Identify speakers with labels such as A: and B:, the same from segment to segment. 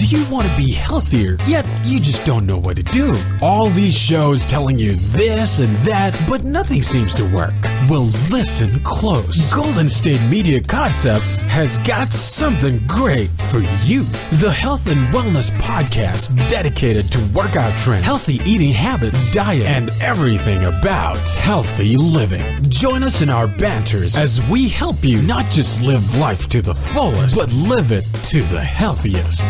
A: Do you want to be healthier, yet you just don't know what to do? All these shows telling you this and that, but nothing seems to work. Well, listen close. Golden State Media Concepts has got something great for you. The Health and Wellness Podcast dedicated to workout trends, healthy eating habits, diet, and everything about healthy living. Join us in our banters as we help you not just live life to the fullest, but live it to the healthiest.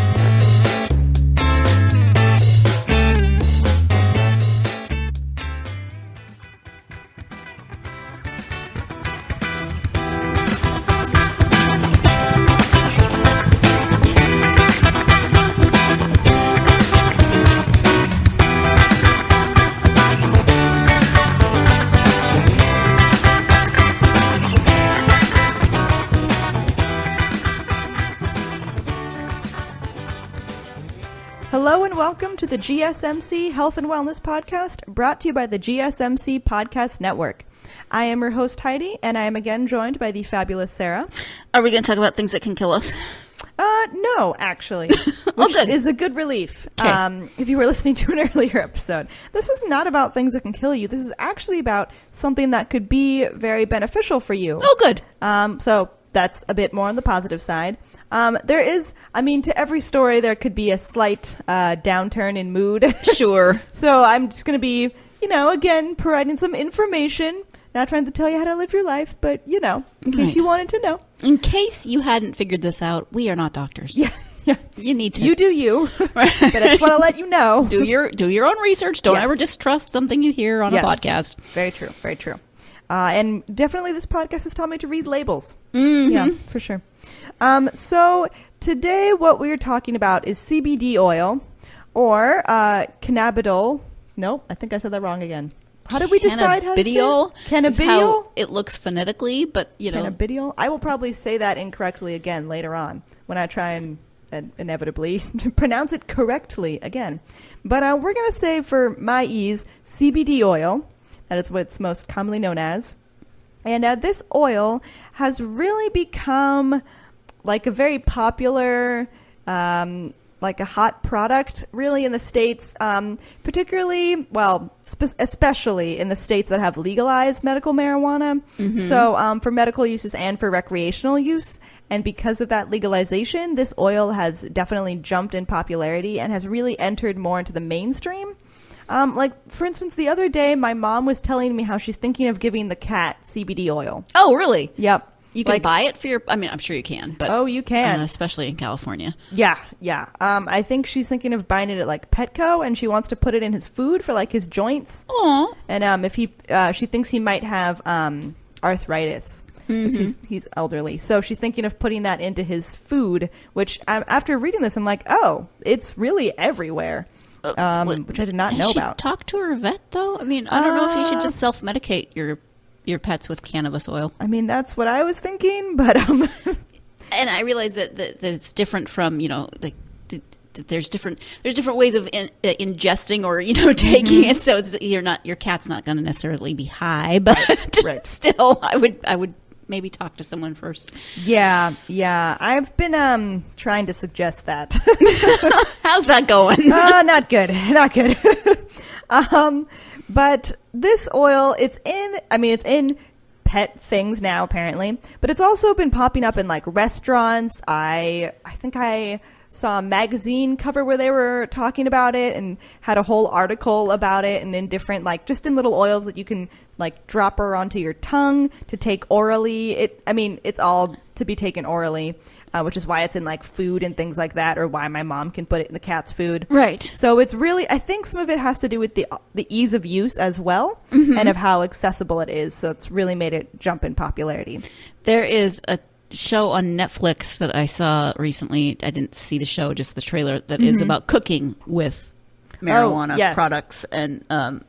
B: Hello and welcome to the GSMC Health and Wellness Podcast, brought to you by the GSMC Podcast Network. I am your host, Heidi, and I am again joined by the fabulous Sarah.
C: Are we going to talk about things that can kill us?
B: No, actually, which is a good relief.
C: Okay.
B: If you were listening to an earlier episode, this is not about things that can kill you. This is actually about something that could be very beneficial for you.
C: Oh, good.
B: So that's a bit more on the positive side. There is, to every story, there could be a slight downturn in mood.
C: Sure.
B: So I'm just going to be, again, providing some information. Not trying to tell you how to live your life, but, in case you wanted to know.
C: In case you hadn't figured this out, we are not doctors.
B: Yeah.
C: You need to.
B: You do you. But I just want to let you know.
C: Do your own research. Don't ever just trust something you hear on a podcast.
B: Very true. Very true. And definitely this podcast has taught me to read labels.
C: Mm-hmm.
B: Yeah, for sure. So today what we're talking about is CBD oil or cannabidiol. Nope, I think I said that wrong again. How did we decide how to say it? Cannabidiol?
C: Is how it looks phonetically, but
B: Cannabidiol? I will probably say that incorrectly again later on when I try and inevitably pronounce it correctly again. But we're going to say for my ease, CBD oil. That is what it's most commonly known as. And this oil has really become like a very popular, like a hot product really in the States, particularly, especially in the states that have legalized medical marijuana. Mm-hmm. So for medical uses and for recreational use. And because of that legalization, this oil has definitely jumped in popularity and has really entered more into the mainstream. For instance, the other day, my mom was telling me how she's thinking of giving the cat CBD oil.
C: Oh, really?
B: Yep.
C: You can buy it for your... I'm sure you can, but...
B: Oh, you can.
C: Especially in California.
B: Yeah. I think she's thinking of buying it at, Petco, and she wants to put it in his food for, his joints.
C: Aww.
B: And if she thinks he might have arthritis. Mm-hmm. He's elderly. So she's thinking of putting that into his food, which after reading this, I'm like, oh, it's really everywhere. Which I did not know about.
C: Talk to her vet, though? I don't know if you should just self-medicate your pets with cannabis oil.
B: That's what I was thinking, but...
C: And I realize that it's different from, there's different ways of ingesting or, taking it. So your cat's not going to necessarily be high, but
B: right.
C: Still, I would maybe talk to someone first.
B: Yeah. I've been trying to suggest that.
C: How's that going?
B: Not good. But this oil, it's in pet things now apparently, but it's also been popping up in restaurants. I think I saw a magazine cover where they were talking about it and had a whole article about it, and in different just in little oils that you can drop her onto your tongue to take orally. It's all to be taken orally, which is why it's in food and things like that, or why my mom can put it in the cat's food.
C: Right.
B: So it's really, I think some of it has to do with the ease of use as well, mm-hmm. and of how accessible it is. So it's really made it jump in popularity.
C: There is a show on Netflix that I saw recently. I didn't see the show, just the trailer, that mm-hmm. is about cooking with marijuana products, and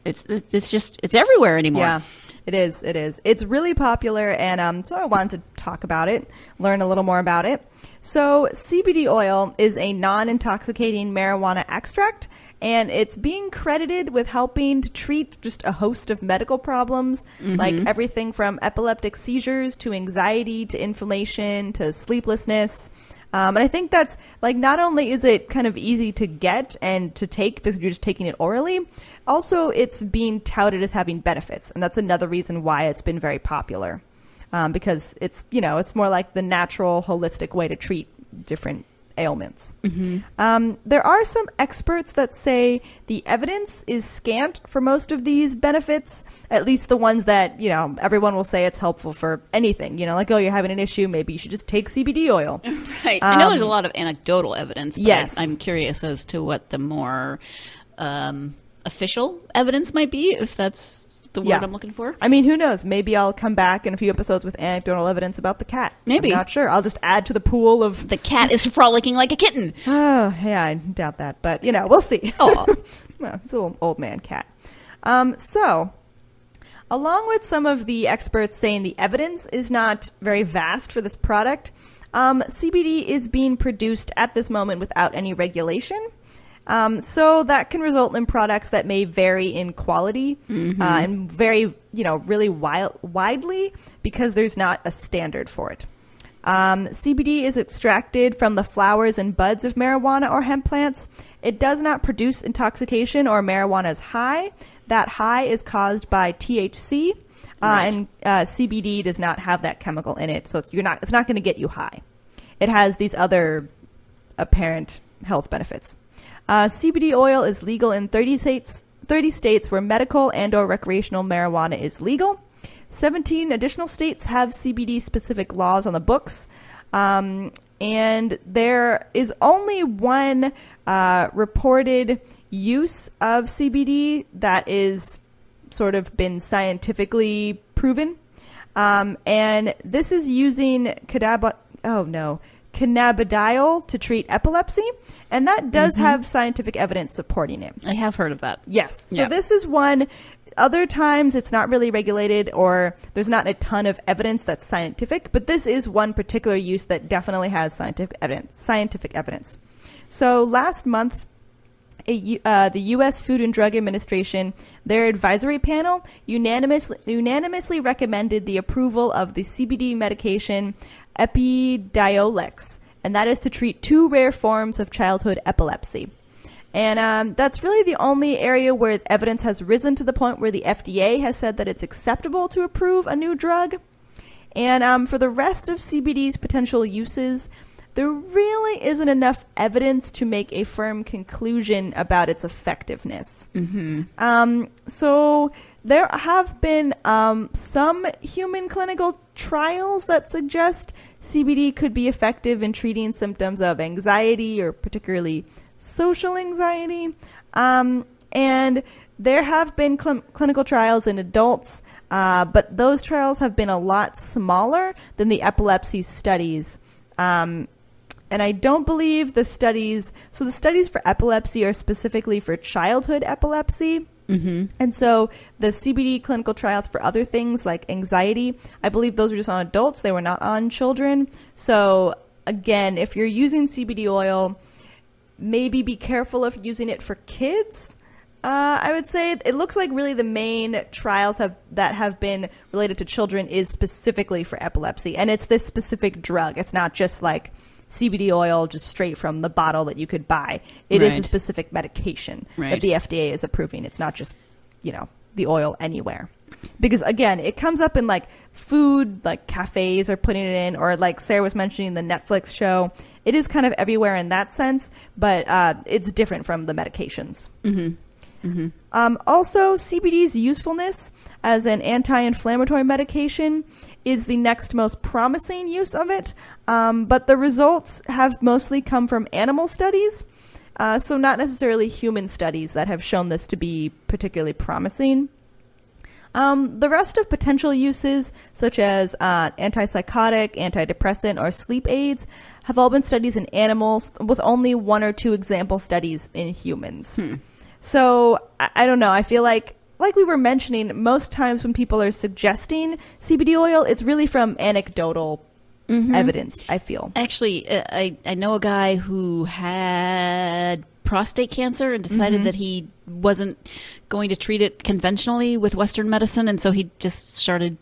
C: it's everywhere anymore.
B: Yeah, it is. It's really popular, and so I wanted to talk about it, learn a little more about it. So CBD oil is a non-intoxicating marijuana extract, and it's being credited with helping to treat just a host of medical problems, mm-hmm. like everything from epileptic seizures to anxiety to inflammation to sleeplessness. And I think that's like, not only is it kind of easy to get and to take because you're just taking it orally, also it's being touted as having benefits. And that's another reason why it's been very popular, because it's, it's more like the natural, holistic way to treat different ailments. There are some experts that say the evidence is scant for most of these benefits, at least the ones that, everyone will say it's helpful for anything, like, oh, you're having an issue, maybe you should just take CBD oil.
C: Right. I know there's a lot of anecdotal evidence, but
B: yes.
C: I'm curious as to what the more official evidence might be, if that's the word I'm looking for.
B: I mean, who knows? Maybe I'll come back in a few episodes with anecdotal evidence about the cat.
C: Maybe.
B: I'm not sure. I'll just add to the pool of...
C: The cat is frolicking like a kitten.
B: Oh, yeah, I doubt that. But, we'll see.
C: Oh.
B: Well, he's a little old man cat. So, along with some of the experts saying the evidence is not very vast for this product, CBD is being produced at this moment without any regulation. So that can result in products that may vary in quality and vary, really widely because there's not a standard for it. CBD is extracted from the flowers and buds of marijuana or hemp plants. It does not produce intoxication or marijuana's high. That high is caused by THC, and CBD does not have that chemical in it, so it's not going to get you high. It has these other apparent health benefits. CBD oil is legal in 30 states where medical and or recreational marijuana is legal. 17 additional states have CBD-specific laws on the books. And there is only one reported use of CBD that is sort of been scientifically proven. And this is using cannabidiol to treat epilepsy, and that does have scientific evidence supporting it.
C: I have heard of that.
B: Yes. So this is one. Other times it's not really regulated, or there's not a ton of evidence that's scientific, but this is one particular use that definitely has scientific evidence. So last month, the U.S. Food and Drug Administration, their advisory panel, unanimously recommended the approval of the CBD medication Epidiolex, and that is to treat 2 rare forms of childhood epilepsy. And that's really the only area where evidence has risen to the point where the FDA has said that it's acceptable to approve a new drug. And for the rest of CBD's potential uses, there really isn't enough evidence to make a firm conclusion about its effectiveness. So there have been some human clinical trials that suggest CBD could be effective in treating symptoms of anxiety, or particularly social anxiety. And there have been clinical trials in adults, but those trials have been a lot smaller than the epilepsy studies. And I don't believe the studies for epilepsy are specifically for childhood epilepsy. And so the CBD clinical trials for other things like anxiety, I believe those are just on adults. They were not on children. So again, if you're using CBD oil, maybe be careful of using it for kids. I would say it looks like really the main trials that have been related to children is specifically for epilepsy. And it's this specific drug. It's not just like CBD oil just straight from the bottle that you could buy. It is a specific medication that the FDA is approving. It's not just, the oil anywhere. Because again, it comes up in like food, like cafes are putting it in, or like Sarah was mentioning the Netflix show. It is kind of everywhere in that sense, but it's different from the medications. Also, CBD's usefulness as an anti-inflammatory medication is the next most promising use of it, but the results have mostly come from animal studies, so not necessarily human studies that have shown this to be particularly promising. The rest of potential uses, such as antipsychotic, antidepressant, or sleep aids, have all been studies in animals, with only 1 or 2 example studies in humans. So, I don't know. I feel like we were mentioning, most times when people are suggesting CBD oil, it's really from anecdotal evidence, I feel.
C: Actually, I know a guy who had prostate cancer and decided that he wasn't going to treat it conventionally with Western medicine, and so he just started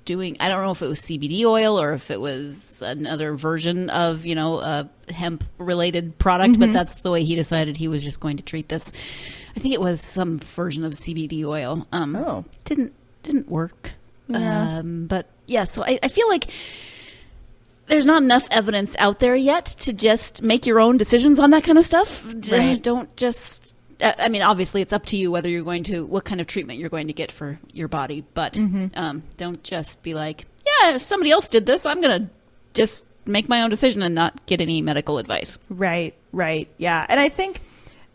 C: doing, I don't know if it was CBD oil or if it was another version of, hemp related product, but that's the way he decided he was just going to treat this. I think it was some version of CBD oil. Didn't work.
B: Yeah.
C: But yeah, so I feel like there's not enough evidence out there yet to just make your own decisions on that kind of stuff.
B: Right.
C: Don't just, I mean, obviously it's up to you whether what kind of treatment you're going to get for your body, but don't just be like, yeah, if somebody else did this, I'm going to just make my own decision and not get any medical advice.
B: Right. Yeah. And I think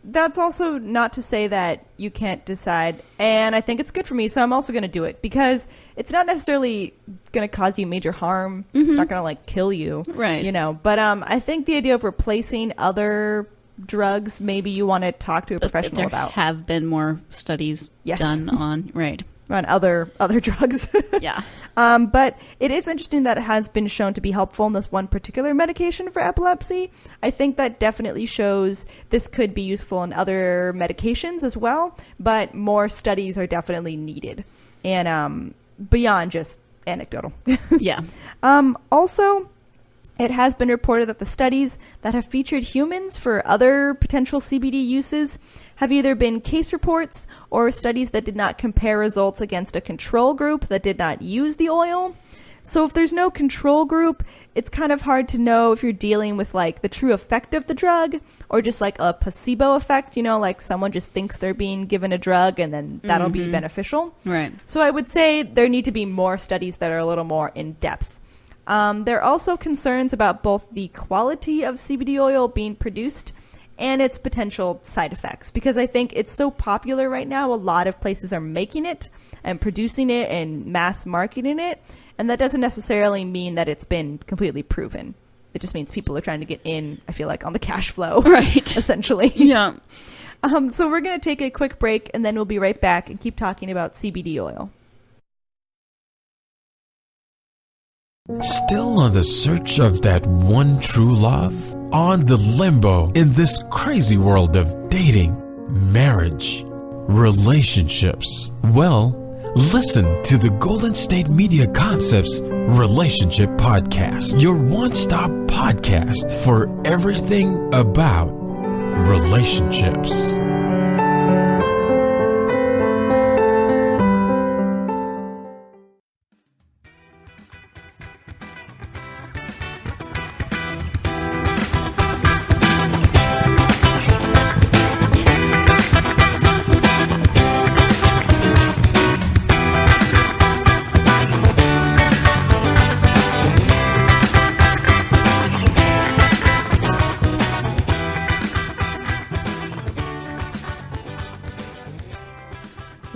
B: that's also not to say that you can't decide. And I think it's good for me. So I'm also going to do it because it's not necessarily going to cause you major harm. It's not going to kill you.
C: Right.
B: But I think the idea of replacing other drugs, maybe you want to talk to a professional about.
C: There have been more studies done on,
B: on other drugs.
C: Yeah.
B: But it is interesting that it has been shown to be helpful in this one particular medication for epilepsy. I think that definitely shows this could be useful in other medications as well, but more studies are definitely needed and beyond just anecdotal.
C: Yeah.
B: Also, it has been reported that the studies that have featured humans for other potential CBD uses have either been case reports or studies that did not compare results against a control group that did not use the oil. So if there's no control group, it's kind of hard to know if you're dealing with the true effect of the drug or just a placebo effect, someone just thinks they're being given a drug and then that'll be beneficial.
C: Right.
B: So I would say there need to be more studies that are a little more in depth. There are also concerns about both the quality of CBD oil being produced and its potential side effects, because I think it's so popular right now. A lot of places are making it and producing it and mass marketing it, and that doesn't necessarily mean that it's been completely proven. It just means people are trying to get in, I feel like, on the cash flow,
C: right?
B: Essentially.
C: Yeah.
B: So we're going to take a quick break, and then we'll be right back and keep talking about CBD oil.
A: Still on the search of that one true love? On the limbo in this crazy world of dating, marriage, relationships? Well, listen to the Golden State Media Concepts Relationship Podcast, your one-stop podcast for everything about relationships.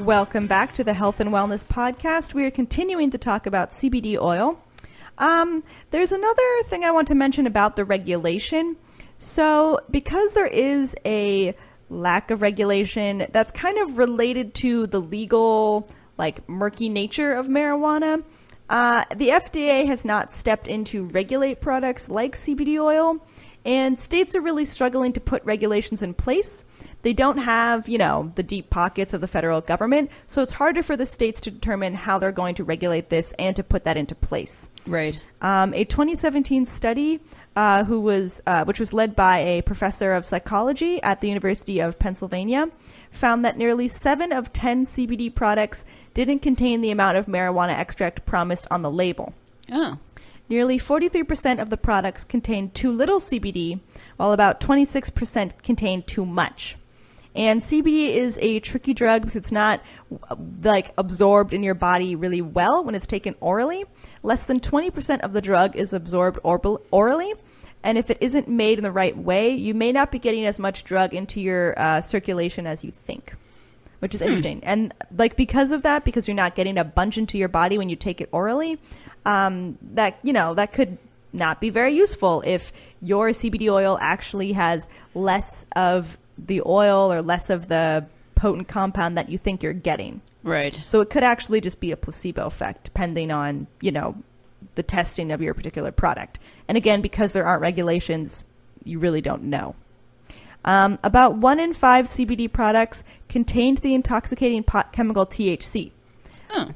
B: Welcome back to the Health and Wellness Podcast. We are continuing to talk about CBD oil. There's another thing I want to mention about the regulation. So because there is a lack of regulation that's kind of related to the legal, murky nature of marijuana, the FDA has not stepped in to regulate products like CBD oil, and states are really struggling to put regulations in place. They don't have, the deep pockets of the federal government, so it's harder for the states to determine how they're going to regulate this and to put that into place.
C: Right.
B: A 2017 study, which was led by a professor of psychology at the University of Pennsylvania, found that nearly 7 of 10 CBD products didn't contain the amount of marijuana extract promised on the label.
C: Oh.
B: Nearly 43% of the products contained too little CBD, while about 26% contained too much. And CBD is a tricky drug because it's not absorbed in your body really well when it's taken orally. Less than 20% of the drug is absorbed orally. And if it isn't made in the right way, you may not be getting as much drug into your circulation as you think, which is interesting. And because of that, because you're not getting a bunch into your body when you take it orally, that could not be very useful if your CBD oil actually has less of the oil or less of the potent compound that you think you're getting.
C: Right.
B: So it could actually just be a placebo effect depending on, the testing of your particular product. And again, because there aren't regulations, you really don't know. About 1 in 5 CBD products contained the intoxicating chemical THC,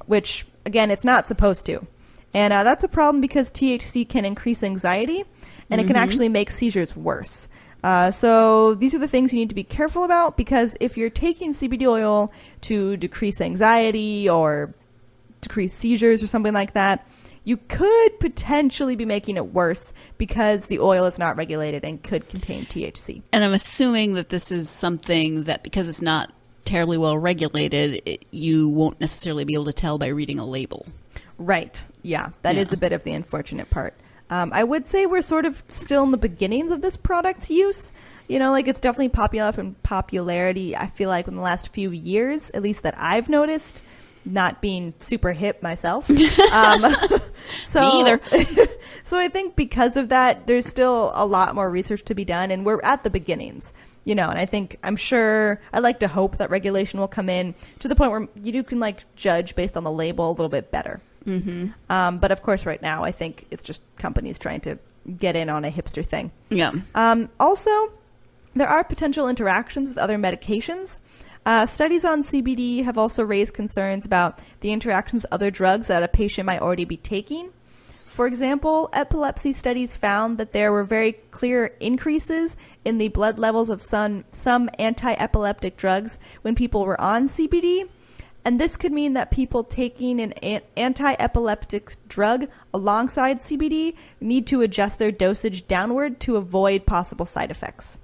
B: which, again, it's not supposed to. And that's a problem because THC can increase anxiety, and it can actually make seizures worse. So these are the things you need to be careful about, because if you're taking CBD oil to decrease anxiety or decrease seizures or something like that, you could potentially be making it worse because the oil is not regulated and could contain THC.
C: And I'm assuming that this is something that, because it's not terribly well regulated, you won't necessarily be able to tell by reading a label.
B: Right. Yeah, that is a bit of the unfortunate part. I would say we're sort of still in the beginnings of this product's use. You know, like, it's definitely popping up in popularity, I feel like, in the last few years, at least that I've noticed, not being super hip myself. So,
C: Me either.
B: So I think because of that, there's still a lot more research to be done, and we're at the beginnings. You know, and I'd like to hope that regulation will come in to the point where you can, like, judge based on the label a little bit better. But of course, right now, I think it's just companies trying to get in on a hipster thing.
C: Yeah.
B: Also, there are potential interactions with other medications. Studies on CBD have also raised concerns about the interactions with other drugs that a patient might already be taking. For example, epilepsy studies found that there were very clear increases in the blood levels of some anti-epileptic drugs when people were on CBD. And this could mean that people taking an anti-epileptic drug alongside CBD need to adjust their dosage downward to avoid possible side effects.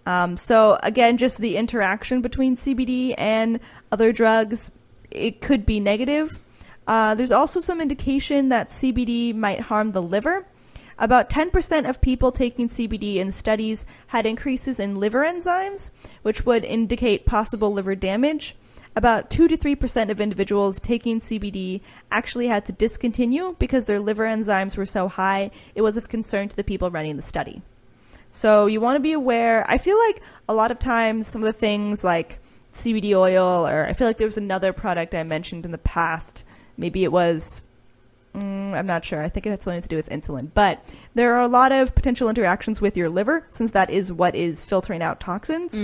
B: So again, just the interaction between CBD and other drugs, it could be negative. There's also some indication that CBD might harm the liver. About 10% of people taking CBD in studies had increases in liver enzymes, which would indicate possible liver damage. About 2 to 3% of individuals taking CBD actually had to discontinue because their liver enzymes were so high it was of concern to the people running the study. So you want to be aware. I feel like a lot of times some of the things like CBD oil, or I feel like there was another product I mentioned in the past. Maybe it was, I'm not sure. I think it had something to do with insulin. But there are a lot of potential interactions with your liver, since that is what is filtering out toxins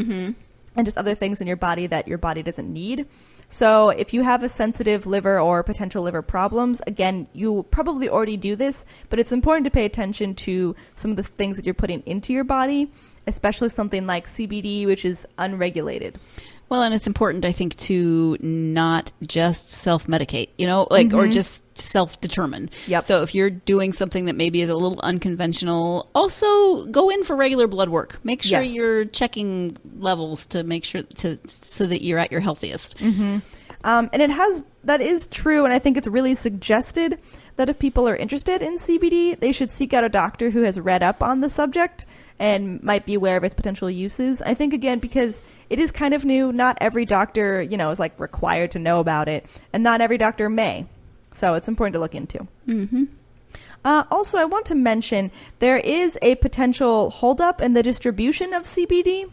B: and just other things in your body that your body doesn't need. So if you have a sensitive liver or potential liver problems, again, you probably already do this, but it's important to pay attention to some of the things that you're putting into your body, especially something like CBD, which is unregulated.
C: Well, and it's important, I think, to not just self-medicate, you know, like, or just self-determine.
B: Yep.
C: So if you're doing something that maybe is a little unconventional, also go in for regular blood work. Make sure you're checking levels to make sure so that you're at your healthiest.
B: And that is true. And I think it's really suggested that if people are interested in CBD, they should seek out a doctor who has read up on the subject and might be aware of its potential uses. I think, again, because it is kind of new, not every doctor, you know, is like required to know about it, and not every doctor may. So it's important to look into. Also, I want to mention there is a potential holdup in the distribution of CBD.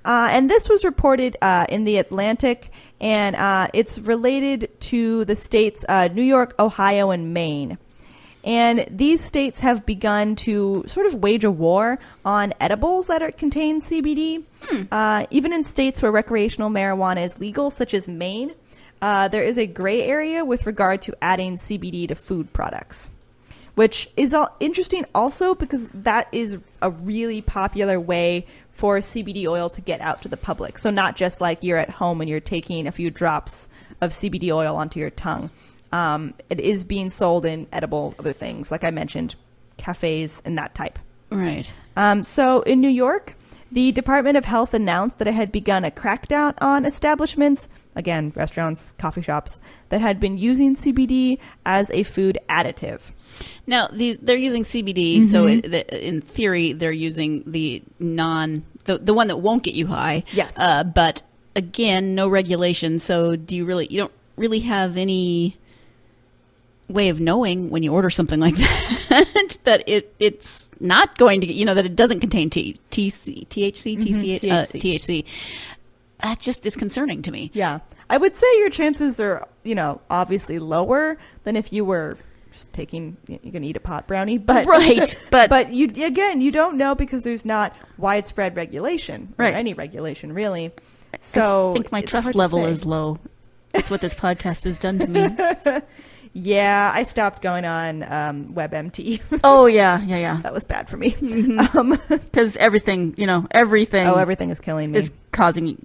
B: And this was reported in The Atlantic, and it's related to the states New York, Ohio, and Maine. And these states have begun to sort of wage a war on edibles that contain CBD. Even in states where recreational marijuana is legal, such as Maine, there is a gray area with regard to adding CBD to food products, which is interesting also because that is a really popular way for CBD oil to get out to the public. So not just like you're at home and you're taking a few drops of CBD oil onto your tongue. It is being sold in edible other things, like I mentioned, cafes and that type.
C: Right.
B: So in New York, the Department of Health announced that it had begun a crackdown on establishments, again, restaurants, coffee shops, that had been using CBD as a food additive.
C: Now, they're using CBD, so in theory, they're using the the one that won't get you high.
B: Yes.
C: But again, no regulation. So you don't really have any way of knowing when you order something like that that it's not going to, you know, that it doesn't contain THC. That just is concerning to me.
B: Yeah. I would say your chances are, you know, obviously lower than if you were just taking, you're going to eat a pot brownie, but
C: right.
B: But you, again, you don't know because there's not widespread regulation or
C: right.
B: any regulation really. So
C: I think my trust level is low. That's what this podcast has done to me.
B: Yeah, I stopped going on WebMT.
C: Oh, yeah.
B: That was bad for me.
C: Because everything, everything.
B: Oh, everything is killing me.
C: Is causing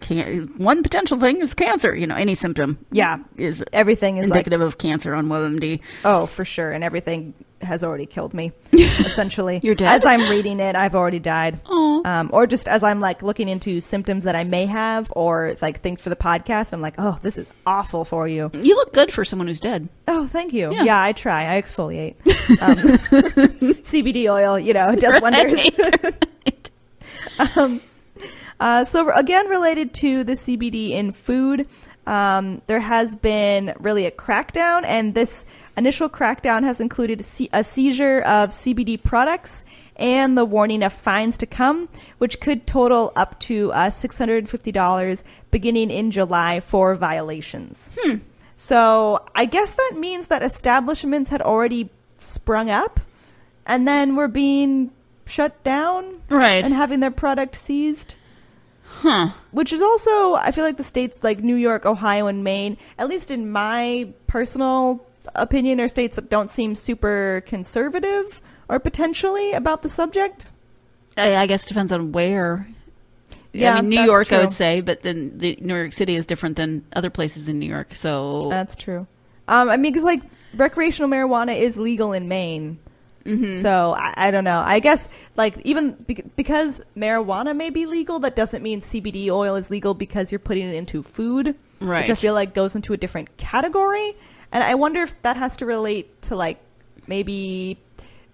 C: one potential thing is cancer. Any symptom.
B: Yeah,
C: is
B: everything is
C: indicative of cancer on WebMD.
B: Oh, for sure, and everything has already killed me. Essentially,
C: You're dead.
B: As I'm reading it, I've already died.
C: Oh,
B: or just as I'm like looking into symptoms that I may have, or like things for the podcast, I'm like, oh, this is awful for you.
C: you look good for someone who's dead.
B: Oh, thank you.
C: Yeah.
B: Yeah, I try. I exfoliate. CBD oil, it does wonders. So again, related to the CBD in food, there has been really a crackdown, and this initial crackdown has included a seizure of CBD products and the warning of fines to come, which could total up to $650 beginning in July for violations. So I guess that means that establishments had already sprung up and then were being shut down,
C: Right.
B: and having their product seized.
C: Huh.
B: Which is also, I feel like the states like New York, Ohio, and Maine, at least in my personal opinion, are states that don't seem super conservative or potentially about the subject.
C: I guguess it depends on where.
B: Yeah,
C: New
B: that's
C: York,
B: true.
C: I would say, but then New York City is different than other places in New York. So
B: That's true. Because like recreational marijuana is legal in Maine. So I don't know. I guess like even because marijuana may be legal, that doesn't mean CBD oil is legal because you're putting it into food,
C: Right.
B: which I feel like goes into a different category. And I wonder if that has to relate to like maybe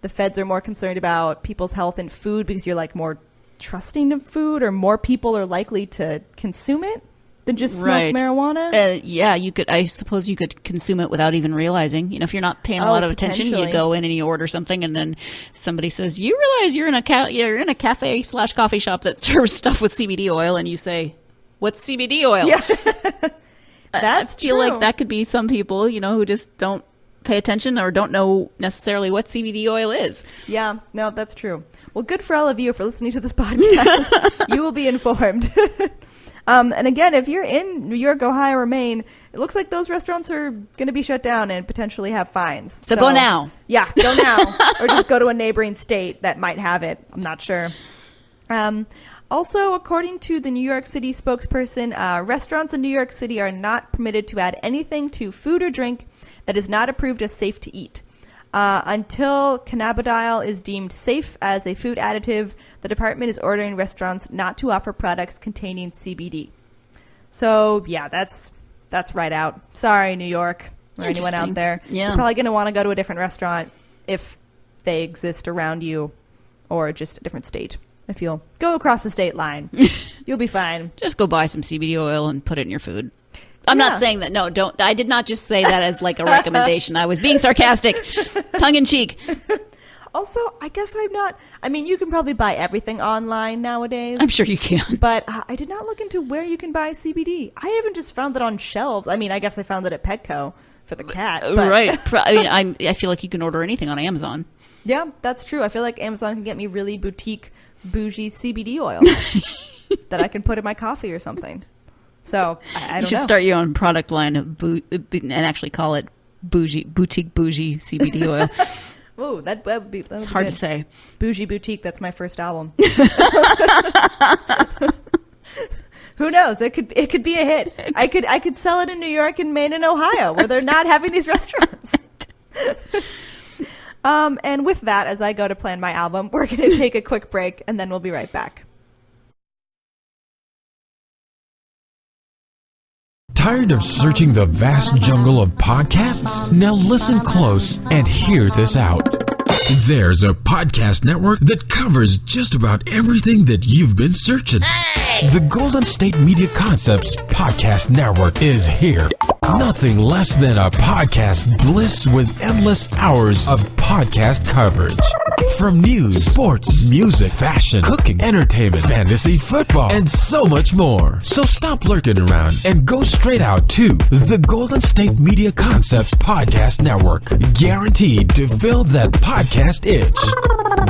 B: the feds are more concerned about people's health and food because you're like more trusting of food, or more people are likely to consume it than just smoke
C: Right.
B: marijuana.
C: Yeah, you could. I suppose you could consume it without even realizing. If you're not paying a lot of attention, you
B: potentially.
C: go in and you order something, and then somebody says, "You realize you're in a cafe/coffee shop that serves stuff with CBD oil," and you say, "What's CBD oil?"
B: Yeah.
C: I
B: That's
C: feel
B: true.
C: like that could be some people, who just don't pay attention or don't know necessarily what CBD oil is.
B: Yeah, no, that's true. Well, good for all of you for listening to this podcast. You will be informed. And again, if you're in New York, Ohio, or Maine, it looks like those restaurants are going to be shut down and potentially have fines.
C: So go now.
B: Yeah, go now. Or just go to a neighboring state that might have it. I'm not sure. Also, according to the New York City spokesperson, restaurants in New York City are not permitted to add anything to food or drink that is not approved as safe to eat. Until cannabidiol is deemed safe as a food additive, the department is ordering restaurants not to offer products containing CBD. So, yeah, that's right out. Sorry, New York, or anyone out
C: Interesting.
B: there.
C: Yeah.
B: You're probably going to want to go to a different restaurant if they exist around you, or just a different state. If you'll go across the state line, you'll be fine.
C: Just go buy some CBD oil and put it in your food. I'm
B: Yeah.
C: not saying that. No, don't. I did not just say that as like a recommendation. I was being sarcastic, tongue in cheek.
B: Also, I guess you can probably buy everything online nowadays.
C: I'm sure you can.
B: But I did not look into where you can buy CBD. I haven't just found it on shelves. I guess I found it at Petco for the cat. But
C: Right. I feel like you can order anything on Amazon.
B: yeah, that's true. I feel like Amazon can get me really boutique, bougie CBD oil that I can put in my coffee or something. So, I
C: You
B: don't
C: should
B: know.
C: start your own product line of and actually call it boutique bougie CBD oil.
B: Ooh, that would be
C: It's hard to say.
B: Bougie Boutique, that's my first album. Who knows? It could be a hit. I could sell it in New York and Maine and Ohio, where they're not having these restaurants. And with that, as I go to plan my album, we're going to take a quick break, and then we'll be right back.
A: Tired of searching the vast jungle of podcasts? Now listen close and hear this out. There's a podcast network that covers just about everything that you've been searching. The Golden State Media Concepts Podcast Network is here. Nothing less than a podcast bliss with endless hours of podcast coverage. From news, sports, music, fashion, cooking, entertainment, fantasy, football, and so much more. So stop lurking around and go straight out to the Golden State Media Concepts Podcast Network. Guaranteed to fill that podcast itch.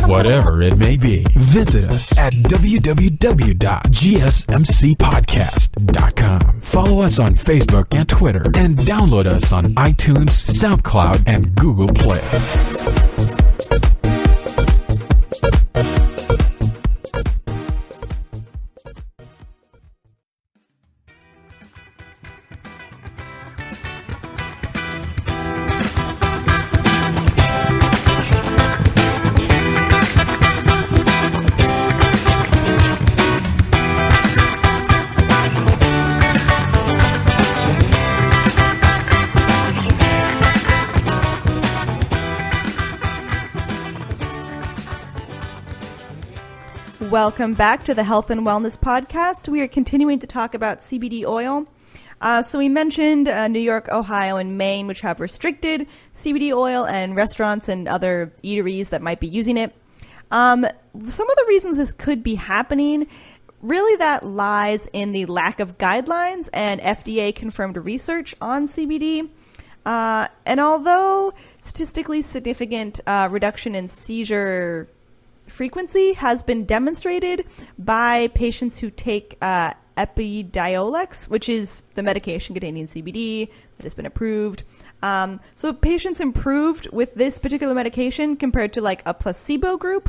A: Whatever it may be. Visit us at www.gsmcpodcast.com. Follow us on Facebook and Twitter, and download us on iTunes, SoundCloud, and Google Play.
B: Welcome back to the Health and Wellness Podcast. We are continuing to talk about CBD oil. So we mentioned New York, Ohio, and Maine, which have restricted CBD oil, and restaurants and other eateries that might be using it. Some of the reasons this could be happening, really that lies in the lack of guidelines and FDA-confirmed research on CBD. And although statistically significant reduction in seizure frequency has been demonstrated by patients who take Epidiolex, which is the medication containing CBD that has been approved. So patients improved with this particular medication compared to like a placebo group.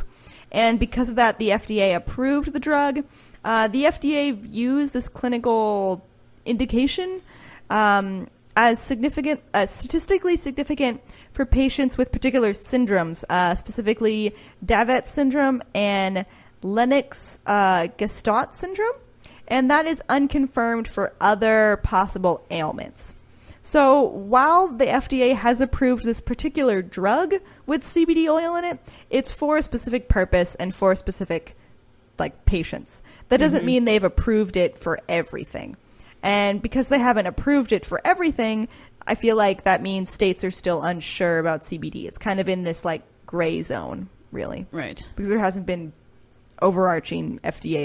B: And because of that, the FDA approved the drug. The FDA views this clinical indication as statistically significant for patients with particular syndromes, specifically Dravet syndrome and Lennox-Gastaut syndrome, and that is unconfirmed for other possible ailments. So while the FDA has approved this particular drug with CBD oil in it, it's for a specific purpose and for specific patients. That doesn't mean they've approved it for everything. And because they haven't approved it for everything, I feel like that means states are still unsure about CBD. It's kind of in this gray zone, really.
C: Right.
B: Because there hasn't been overarching FDA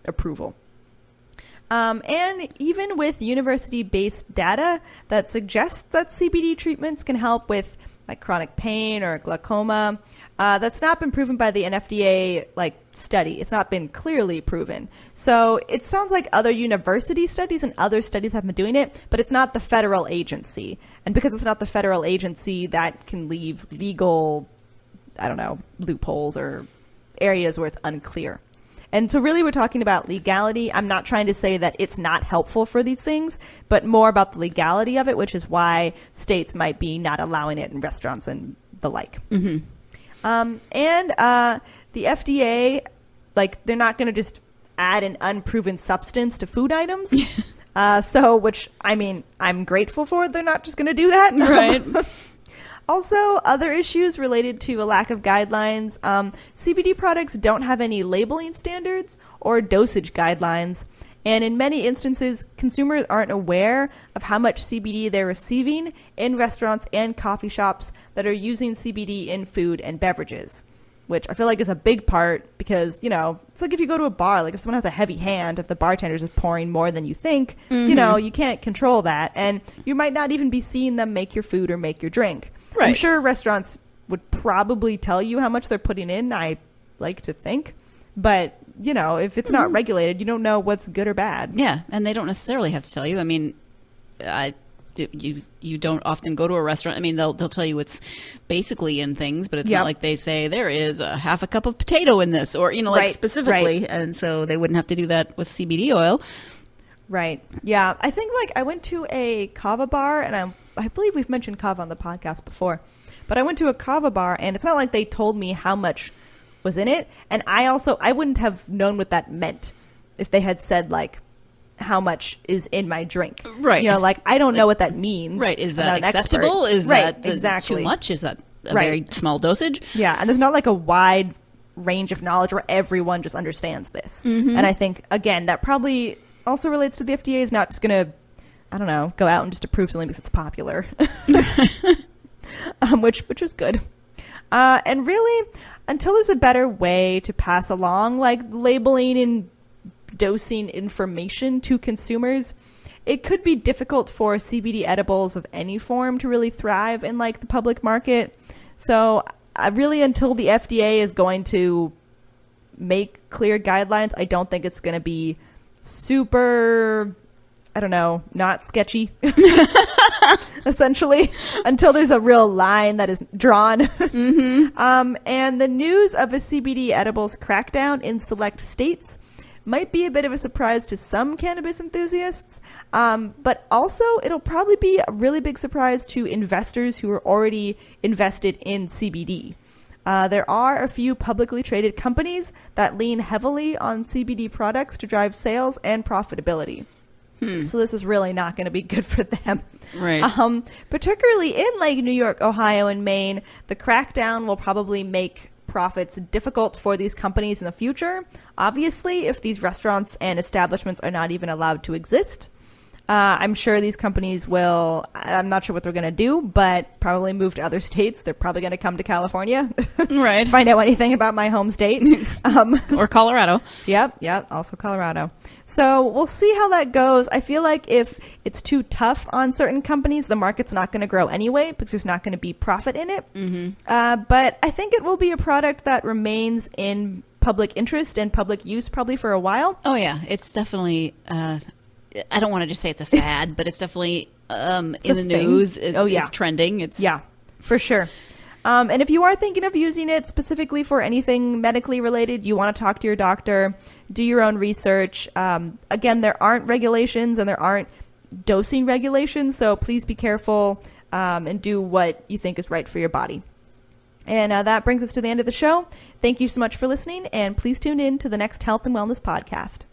B: approval. And even with university-based data that suggests that CBD treatments can help with chronic pain or glaucoma, that's not been proven by the NFDA study. It's not been clearly proven. So it sounds like other university studies and other studies have been doing it, but it's not the federal agency. And because it's not the federal agency, that can leave legal, loopholes or areas where it's unclear. And so really we're talking about legality. I'm not trying to say that it's not helpful for these things, but more about the legality of it, which is why states might be not allowing it in restaurants and the like. Mm-hmm. The FDA, they're not going to just add an unproven substance to food items. Which, I'm grateful for. They're not just going to do that.
C: Right.
B: Also, other issues related to a lack of guidelines. CBD products don't have any labeling standards or dosage guidelines. And in many instances, consumers aren't aware of how much CBD they're receiving in restaurants and coffee shops that are using CBD in food and beverages, which I feel like is a big part because, it's like if you go to a bar, if someone has a heavy hand, if the bartender's just pouring more than you think, you can't control that. And you might not even be seeing them make your food or make your drink. Right. I'm sure restaurants would probably tell you how much they're putting in, I like to think. But, if it's not regulated, you don't know what's good or bad.
C: Yeah, and they don't necessarily have to tell you. You don't often go to a restaurant. They'll tell you it's basically in things, but it's not like they say there is a half a cup of potato in this or, specifically. Right. And so they wouldn't have to do that with CBD oil.
B: Right. Yeah. I think I went to a kava bar, and I believe we've mentioned kava on the podcast before, but I went to a kava bar, and it's not like they told me how much was in it. And I wouldn't have known what that meant if they had said how much is in my drink.
C: Right.
B: I don't know what that means.
C: Right. Is that acceptable? Is that
B: exactly
C: too much? Is that a very small dosage?
B: Yeah. And there's not a wide range of knowledge where everyone just understands this. Mm-hmm. And I think, again, that probably also relates to the FDA is not just going to, go out and just approve something because it's popular, which is good. And really, until there's a better way to pass along labeling and dosing information to consumers, it could be difficult for CBD edibles of any form to really thrive in the public market. So really, until the FDA is going to make clear guidelines, I don't think it's going to be super I don't know, not sketchy, essentially, until there's a real line that is drawn. And the news of a CBD edibles crackdown in select states might be a bit of a surprise to some cannabis enthusiasts, but also it'll probably be a really big surprise to investors who are already invested in CBD. There are a few publicly traded companies that lean heavily on CBD products to drive sales and profitability. So this is really not going to be good for them.
C: Right.
B: Particularly in like New York, Ohio, and Maine, the crackdown will probably make profits difficult for these companies in the future. Obviously, if these restaurants and establishments are not even allowed to exist, I'm sure these companies will, I'm not sure what they're going to do, but probably move to other states. They're probably going to come to California.
C: Right.
B: Find out anything about my home state.
C: Or Colorado.
B: Yep, also Colorado. So we'll see how that goes. I feel like if it's too tough on certain companies, the market's not going to grow anyway because there's not going to be profit in it. But I think it will be a product that remains in public interest and public use probably for a while.
C: Oh, yeah. It's definitely... I don't want to just say it's a fad, but it's definitely in the news. It's trending. Yeah,
B: for sure. And if you are thinking of using it specifically for anything medically related, you want to talk to your doctor, do your own research. Again, there aren't regulations and there aren't dosing regulations, so please be careful and do what you think is right for your body. And that brings us to the end of the show. Thank you so much for listening, and please tune in to the next Health and Wellness podcast.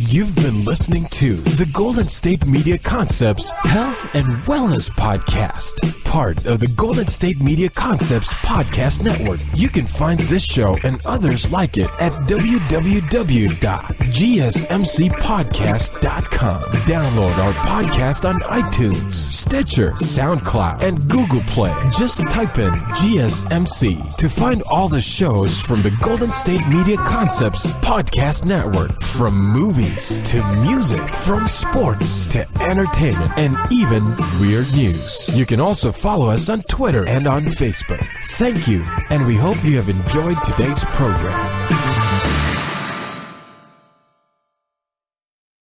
A: You've been listening to the Golden State Media Concepts Health and Wellness Podcast, part of the Golden State Media Concepts Podcast Network. You can find this show and others like it at www.gsmcpodcast.com. Download our podcast on iTunes, Stitcher, SoundCloud, and Google Play. Just type in GSMC to find all the shows from the Golden State Media Concepts Podcast Network, from movies to music, from sports to entertainment, and even weird news. You can also follow us on Twitter and on Facebook. Thank you, and we hope you have enjoyed today's program.